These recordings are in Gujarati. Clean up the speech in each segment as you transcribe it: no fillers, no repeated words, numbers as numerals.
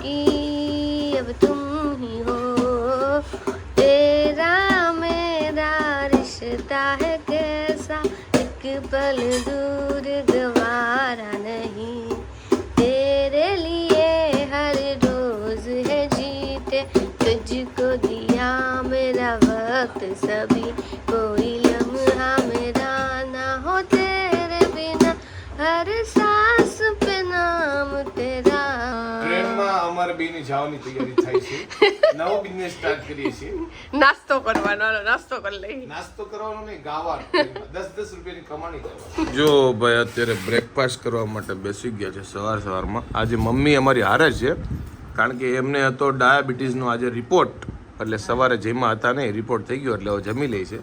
की अब तुम ही हो, तेरा मेरा रिश्ता है कैसा, एक पल दूर गवारा नहीं, तेरे लिए हर रोज है जीते, तुझको दिया मेरा वक्त सभी, कोई लम्हा मेरा ना हो तेरे बिना, हर सांस पे नाम तेरा. ટ્રેનમાં અમારે બેની જવાની તૈયારી થાય છે. નવો બિઝનેસ સ્ટાર્ટ કરીએ છીએ. નાસ્તો કરવાનો, હાલો નાસ્તો કરી લઈ. નાસ્તો કરવાનો નહીં, ગાવાનું. 10-10 રૂપિયાની કમાણી કરવાની. જો ભાઈ અત્યારે બ્રેકફાસ્ટ કરવા માટે બેસી ગયા છે સવારમાં. આજે મમ્મી અમારી હારે છે કારણ કે એમને હતો ડાયાબિટીસનો આજે રિપોર્ટ, એટલે સવારે જેમાં હતા ને રિપોર્ટ થઈ ગયો એટલે હવે જમી લે છે.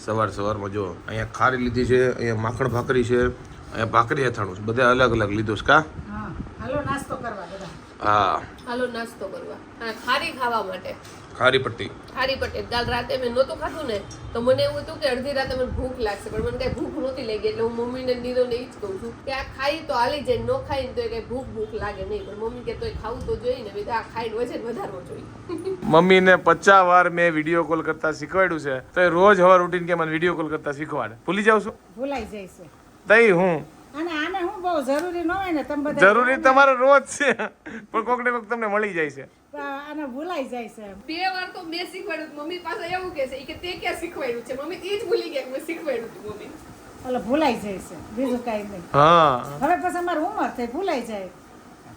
સવારમાં જો અહીંયા ખારી લીધી છે, અહીંયા માખણ ભાખરી છે, અહીંયા ભાખરી અથાણું છે, બધા અલગ અલગ લીધું છે. કા હાલો નાસ્તો કરવા બધા. હા હાલો નાસ્તો કરવા અને ખારી ખાવા માટે. ખારી પટ્ટી કાલ રાતે મેં નહોતું ખાધું ને તો મને એવું હતું કે અડધી રાતે મને ભૂખ લાગશે, પણ મને કઈ ભૂખ નહોતી લાગી, એટલે હું મમ્મીને નીરવને એ જ કહું છું કે આ ખાઈ તો હાલી જાય, ન ખાઈ તો કઈ ભૂખ લાગે નહીં, પણ મમ્મી કે તોય ખાવું તો જોઈએ ને, આ ખાઈને વજન વધારવો જોઈએ. મમ્મીને 50 વાર મેં વિડીયો કોલ કરતા શીખવાડ્યું છે, તો રોજ હવાર ઉઠીને કે મને વિડીયો કોલ કરતા શીખવાડે. ભૂલી જાવ છો? ભૂલાઈ જાય છે. તઈ હું આને હું બહુ જરૂરી ન હોય ને, તમે બધા જરૂરી તમારો રોજ છે, પણ કોક ને કોક તમને મળી જાય છે. આને ભૂલાઈ જાય છે. 2 વાર તો મેં શીખવાડ્યું, મમ્મી પાસે એવું કે છે કે તે ક્યાં શીખવાડ્યું છે, મમ્મી એ જ ભૂલી ગયા કે મેં શીખવાડ્યું હતું મમ્મી. એટલે ભૂલાઈ જાય છે, બીજું કાંઈ નહીં. હા હવે પછી અમારી ઉંમર થઈ ભૂલાઈ જાય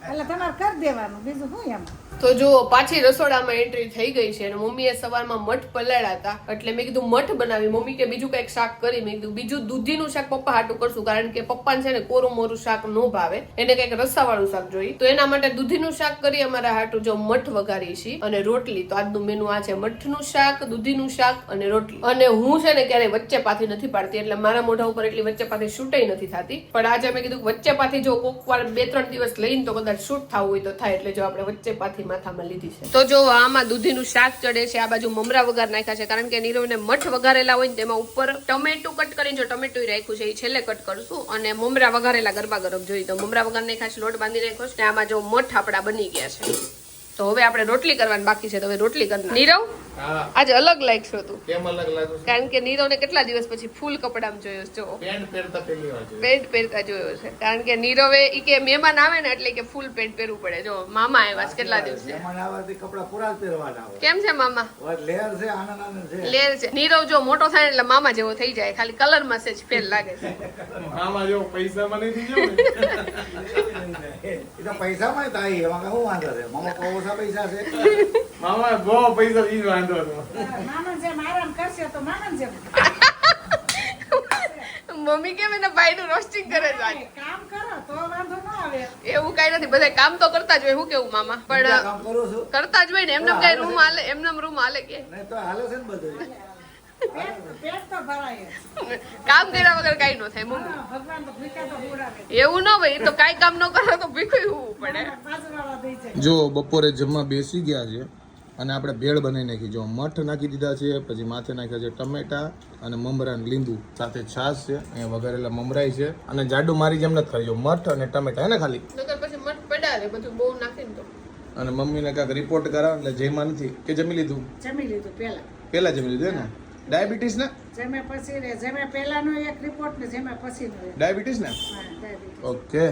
એટલે તમારે કરી દેવાનું, બીજું શું એમ. તો જો પાછી રસોડામાં એન્ટ્રી થઈ ગઈ છે અને મમ્મીએ સવારમાં મઠ પલાળ્યા હતા, એટલે મેં કીધું મઠ બનાવી. મમ્મી કે બીજું કઈક શાક કરી, મેં કીધું બીજું દૂધીનું શાક પપ્પા હાટું કરશું, કારણ કે પપ્પાને છે ને કોરું મોરું શાક ન ભાવે, એને કઈક રસાવાળું શાક જોઈએ, તો એના માટે દૂધીનું શાક કરી અમારા હાટું. જો મઠ વઘારી છે અને રોટલી. તો આજનું મેનુ આ છે, મઠનું શાક, દૂધીનું શાક અને રોટલી. અને હું છે ને ક્યારે વચ્ચે પાથી નથી પાડતી, એટલે મારા મોઢા ઉપર એટલી વચ્ચે પાથી શૂટાઈ નથી થતી, પણ આજે મેં કીધું વચ્ચે પાથી જો કોક વાર 2-3 દિવસ લઈને તો કદાચ શૂટ થવું હોય તો થાય, એટલે જો આપણે વચ્ચે પાથી માથામાં લીધી છે. તો જો આમાં દૂધીનું શાક ચડે છે, આ બાજુ મમરા વઘાર નાખ્યા છે, કારણ કે નીરવને મઠ વઘારેલા હોય ને તેમાં ઉપર ટમેટું કટ કરીને, જો ટમેટું રાખ્યું છે એ છેલ્લે કટ કરશું, અને મમરા વઘારેલા ગરબા ગરમ જોઈએ તો મમરા વઘાર નાખ્યા છે, લોટ બાંધી રાખ્યો છે, આમાં જો મઠ આપડા બની ગયા છે. તો હવે આપણે રોટલી કરવાની બાકી છે, તો હવે રોટલી કરી. નીરવ આજે અલગ લાગશો તું. કેમ અલગ લાગુ? કારણ કે નીરવને કેટલા દિવસ પછી ફૂલ કપડામાં જોયો છે. જો પેન્ટ પહેરતા પહેલી વાર જોયું. પેન્ટ પહેરતા જોયો છે, કારણ કે નીરવે ઈ કે મહેમાન આવે ને એટલે કે ફૂલ પેન્ટ પહેરવું પડે. જો મામા આવ્યા છે કેટલા દિવસે. મહેમાન આવવાથી કપડા પૂરા જ પહેરવાના હોય. કેમ છે મામા? લેર છે, આનંદ છે. લેર છે. નીરવ જો મોટો થાય એટલે મામા જેવો થઈ જાય, ખાલી કલર માં સેજ ફેર લાગે છે. મામા જો પૈસા મને દીજો ને. એ તો પૈસામાં થાય, એમાં શું વાંધો છે? મામા બહુ ઓછા પૈસા છે. મામા બહુ પૈસા ઈ જ વાંધો હતો. મામા જેમ આરામ કરશે તો મામા જેમ મમ્મી કેમ એના ભાઈ નું રોસ્ટિંગ કરે છે આજે. કામ કરો તો વાંધો ન આવે. એવું કઈ નથી, બધા કામ તો કરતા જ હોય. શું કેવું મામા? બીજા પણ કામ કરું છું. કરતા જ હોય ને, એમને કઈ રૂમ હાલે, એમને રૂમ હાલે કે નહીં તો હાલે છે ને બધું. પેટ તો ભરાય જ. કામ કર્યા વગર કઈ ન થાય મમ્મી. હા, ભગવાન તો ભૂખ્યા તો બોલાવે. એવું ન હોય, તો કઈ કામ ન કરો તો ભીખું હોવું પડે. બાજુવાળા દઈ જાય. જો બપોરે જમવા બેસી ગયા છે અને આપણે ભેળ બનાવી નાખી. જો મઠ નાખી દીધા છે, પછી માથે નાખ્યા છે ટમેટા અને મમરા ને લીંબુ, સાથે છાશ છે, અહીંયા વઘારેલા મમરાઈ છે, અને જાડુ મારી જેમ નથી ખાઈ. જો મઠ અને ટમેટા હે ને ખાલી, નકર પછી મઠ પડાવે બધું બહુ નાખીને તો. અને મમ્મીને કાંઈક રિપોર્ટ કરાવ એટલે જયમાં નથી કે જમી લીધું? જમી લીધું પેલા. પેલા જમી લીધું હે ને? ડાયાબિટીસ ને? જમે પછી રે, જમે પહેલાનો એક રિપોર્ટ ને જમે પછીનો એક. ડાયાબિટીસ ને? હા, ડાયાબિટીસ. ઓકે.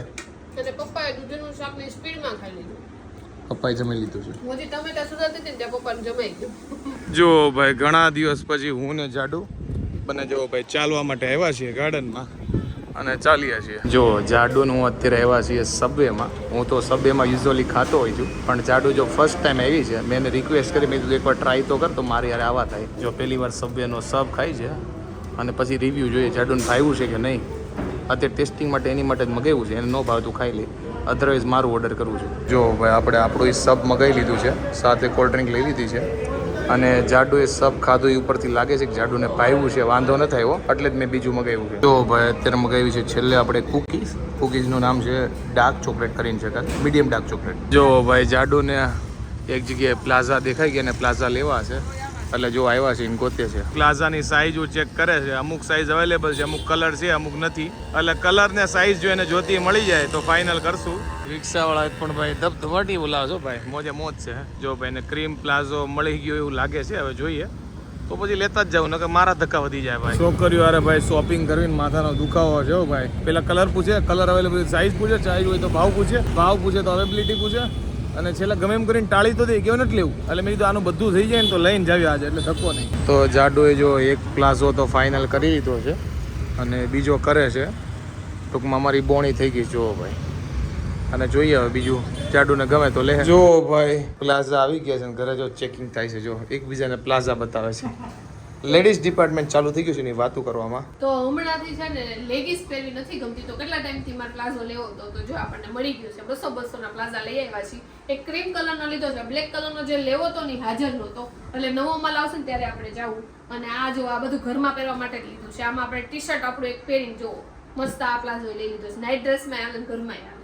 અને પપ્પાએ દૂધીનું શાક ની સ્પીડમાં ખાઈ લીધું. પપ્પાએ જમી લીધું છે. હજી ટમેટા સુધારતી હતી ને ત્યાં પપ્પાને જમાઈ ગયું. જો ભાઈ ઘણા દિવસ પછી હું ને જાડુ બને જો ભાઈ ચાલવા માટે આવ્યા છીએ ગાર્ડનમાં અને ચાલીએ છીએ. જો જાડુ હું અત્યારે આવ્યા છીએ સબવેમાં. હું તો સબવેમાં યુઝ્યુઅલી ખાતો હોય છું, પણ જાડુ જો ફર્સ્ટ ટાઈમ આવી છે, મેં એને રિક્વેસ્ટ કરી, મેં કીધું એકવાર ટ્રાય તો કર, તો મારી યાર આવા થાય. જો પહેલી વાર સબવેનો સબ ખાઈ છે અને પછી રિવ્યૂ જોઈએ જાડુને ભાવ્યું છે કે નહીં. અત્યારે ટેસ્ટિંગ માટે એની માટે જ મગાવ્યું છે, એને ન ભાવતું ખાઈ લે, અધરવાઇઝ મારું ઓર્ડર કરવું છે. જો ભાઈ આપણે આપણું એ સબ મગાવી લીધું છે, સાથે કોલ્ડ ડ્રિંક લઈ લીધી છે, અને જાડુ એ સબ ખાધું એ ઉપરથી લાગે છે કે જાડુને પાવ્યું છે, વાંધો ન થાય એટલે જ મેં બીજું મગાવ્યું છે. જો ભાઈ અત્યારે મગાવી છે છેલ્લે આપણે કુકીઝનું નામ છે ડાર્ક ચોકલેટ કરીને છે, મીડિયમ ડાર્ક ચોકલેટ. જો ભાઈ જાડુને એક જગ્યાએ પ્લાઝા દેખાઈ ગયા ને પ્લાઝા લેવા છે, એટલે જો આવ્યા છે એને ગોતે છે. પ્લાઝાની સાઈઝ ચેક કરે છે, અમુક સાઈઝ અવેલેબલ છે, અમુક કલર છે, અમુક નથી. એટલે કલર ને સાઈઝ જો એને જોતી મળી જાય તો ફાઇનલ કરશું. રિક્ષાવાળા પણ ભાઈ ધબધબાટી બોલાવો છો ભાઈ, મોજે મોજ છે. જો ભાઈ ને ક્રીમ પ્લાઝો મળી ગયો એવું લાગે છે, હવે જોઈએ તો પછી લેતા જ જાવ, નકર મારા ધક્કા વધી જાય ભાઈ. છોકરીઓ અરે ભાઈ શોપિંગ કરીને માથાનો દુખાવો છે ભાઈ. પેલા કલર પૂછે, કલર અવેલેબલ, સાઈઝ પૂછે, સાઈઝ હોય તો ભાવ પૂછે, ભાવ પૂછે તો અવેલેબિલિટી પૂછે, અને છેલ્લા ગમે એમ કરીને ટાળી તો દે, કેવું નથી લેવું. એટલે મેં કીધું આનું બધું થઈ જાય ને તો લઈને જાવી આજે, એટલે ધક્કો નહીં. તો જાડોએ જો એક પ્લાઝો તો ફાઇનલ કરી દીધો છે અને બીજો કરે છે. ટૂંકમાં અમારી બોણી થઈ ગઈ જો ભાઈ, અને જોઈએ હવે બીજું જાડુને ગમે તો લે. જો ભાઈ પ્લાઝા આવી ગયા છે ને ઘરે જો ચેકિંગ થાય છે, જો એકબીજાને પ્લાઝા બતાવે છે. લેડીઝ ડિપાર્ટમેન્ટ ચાલુ થઈ ગયું છે એની વાતો કરવામાં. તો હમણાંથી છે ને લેગીસ પહેરવી નથી ગમતી, તો કેટલા ટાઈમથી મારે પ્લાઝો લેવો હતો, તો જો આપણને મળી ગયું છે. 200 ના પ્લાઝા લઈ આવ્યા છીએ. એક ક્રીમ કલરનો લીધો છે, બ્લેક કલરનો જે લેવો તો નહીં હાજર નહોતો, એટલે નવો માલ આવશે ને ત્યારે આપણે જાવું. અને આ જો આ બધું ઘરમાં પહેરવા માટે જ લીધું છે. આમાં આપણે ટી શર્ટ આપણું એક પહેરીને જો મસ્ત આ પ્લાઝો લઈ લીધો છે. નાઇટ ડ્રેસમાં આવે ને ઘરમાં આવે.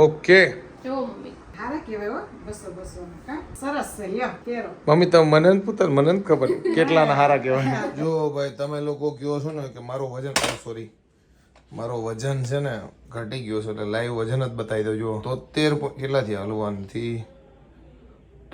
ઓકે જો મમ્મી હારા કહેવાય હો, 200 હા સરસ છે, લ્યો પહેરો. મમ્મી તમે મને નથી પૂછતા, મને નથી ખબર કેટલાના હારા કહેવાય. જો ભાઈ તમે લોકો કહો છો ને કે મારું વજન, સોરી મારો વજન છે ને ઘટી ગયો છે, એટલે લાઈવ વજન જ બતાવી દઉં. જો 73 કેટલા થયા હલવાનથી,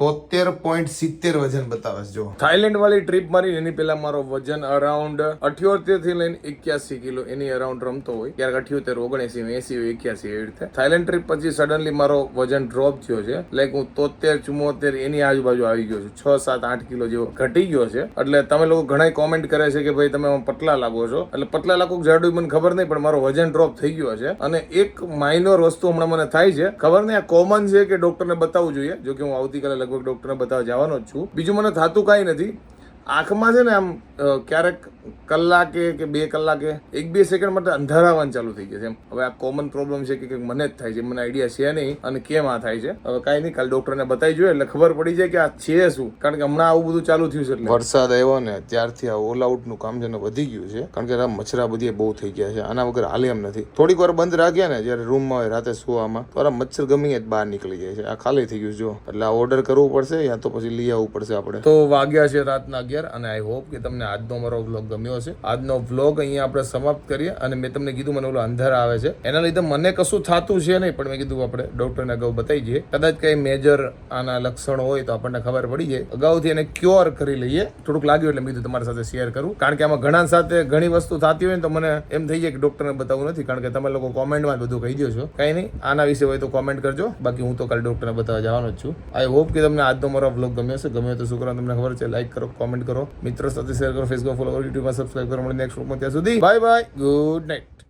73.70 વજન બતાવે છે. જો થાઈલેન્ડ વાળી ટ્રીપ મારી એની પહેલા મારો વજન અરાઉન્ડ 78 થી લઈને 81 કિલો એની અરાઉન્ડ રમતો હોય, ક્યારેક 78, 79, 80, 81 એવી રીતે. થાઈલેન્ડ ટ્રીપ પછી સડનલી મારો વજન ડ્રોપ થયો છે, લાઈક હું 73, 74 એની આજુબાજુ આવી ગયો છું. 6, 7, 8 કિલો જેવો ઘટી ગયો છે. એટલે તમે લોકો ઘણા કોમેન્ટ કરે છે કે ભાઈ તમે પતલા લાગો છો, એટલે પતલા લાગો જાડુ મને ખબર નહીં, પણ મારો વજન ડ્રોપ થઈ ગયો છે. અને એક માઇનોર વસ્તુ હમણાં મને થાય છે, ખબર નહીં આ કોમન છે કે ડોક્ટરને બતાવવું જોઈએ, જો કે હું આવતીકાલે લગભગ ડોક્ટરને બતાવવા જવાનો જ છું. બીજું મને થતું કાંઈ નથી, આંખમાં છે ને આમ ક્યારેક કલાકે કે 2 કલાકે 1-2 સેકન્ડ માટે અંધારાવાનું ચાલુ થઈ ગયા છે એમ. હવે આ કોમન પ્રોબ્લેમ છે કે મને જ થાય છે, મને આઈડિયા છે નહીં અને કેમ આ થાય છે. હવે કાંઈ નહીં, કાલે ડોક્ટરને બતાવી જોઈએ એટલે ખબર પડી જાય કે આ છે શું, કારણ કે હમણાં આવું બધું ચાલુ થયું છે. એટલે વરસાદ આવ્યો ને ત્યારથી આ ઓલ આઉટનું કામ છે ને વધી ગયું છે, કારણ કે મચ્છરા બધી બહુ થઈ ગયા છે. આના વગર હાલે એમ નથી. થોડીક વાર બંધ રાખ્યા ને જ્યારે રૂમમાં હોય રાતે સુવામાં, તો આ મચ્છર ગમી જ બહાર નીકળી જાય છે. આ ખાલી થઈ ગયું જો, એટલે આ ઓર્ડર કરવું પડશે યા તો પછી લઈ આવવું પડશે આપણે. તો વાગ્યા છે રાતના 11 અને આઈ હોપ કે તમને આજનો મારો વ્લોગ ગમ્યો હશે. આજનો વ્લોગ અહીંયા આપણે સમાપ્ત કરીએ. અને મેં તમને કીધું મને ઓલો અંધારા આવે છે, એના લીધે મને કશું થતું છે નહીં, પણ મેં કીધું આપણે ડોક્ટરને અગાઉ બતાવી જઈએ, કદાચ કઈ મેજર આના લક્ષણો હોય તો આપણને ખબર પડી જાય, અગાઉથી એને ક્યોર કરી લઈએ. થોડુંક લાગ્યું એટલે મેં કીધું તમારી સાથે શેર કરું, કારણ કે આમાં ઘણા સાથે ઘણી વસ્તુ થતી હોય ને તો મને એમ થઈ જાય કે ડોક્ટરને બતાવવું નથી, કારણ કે તમે લોકો કોમેન્ટમાં બધું કહી દો છો. કઈ નહીં, આના વિશે હોય તો કોમેન્ટ કરજો, બાકી હું તો કાલે ડોક્ટરને બતાવવા જવાનો જ છું. આઈ હોપ કે તમને આજનો મારો વ્લોગ ગમ્યો હશે. ગમ્યો તો શું કરો તમને ખબર છે, લાઈક કરો, કોમેન્ટ કરો, મિત્રો સાથે શેર કરો, ફેસબુક ફોલો કરો, યુટ્યુબમાં સબસ્ક્રાઇબ કરો. મળીને નેક્સ્ટ વ્લોગમાં, ત્યાં સુધી બાય બાય, ગુડ નાઇટ.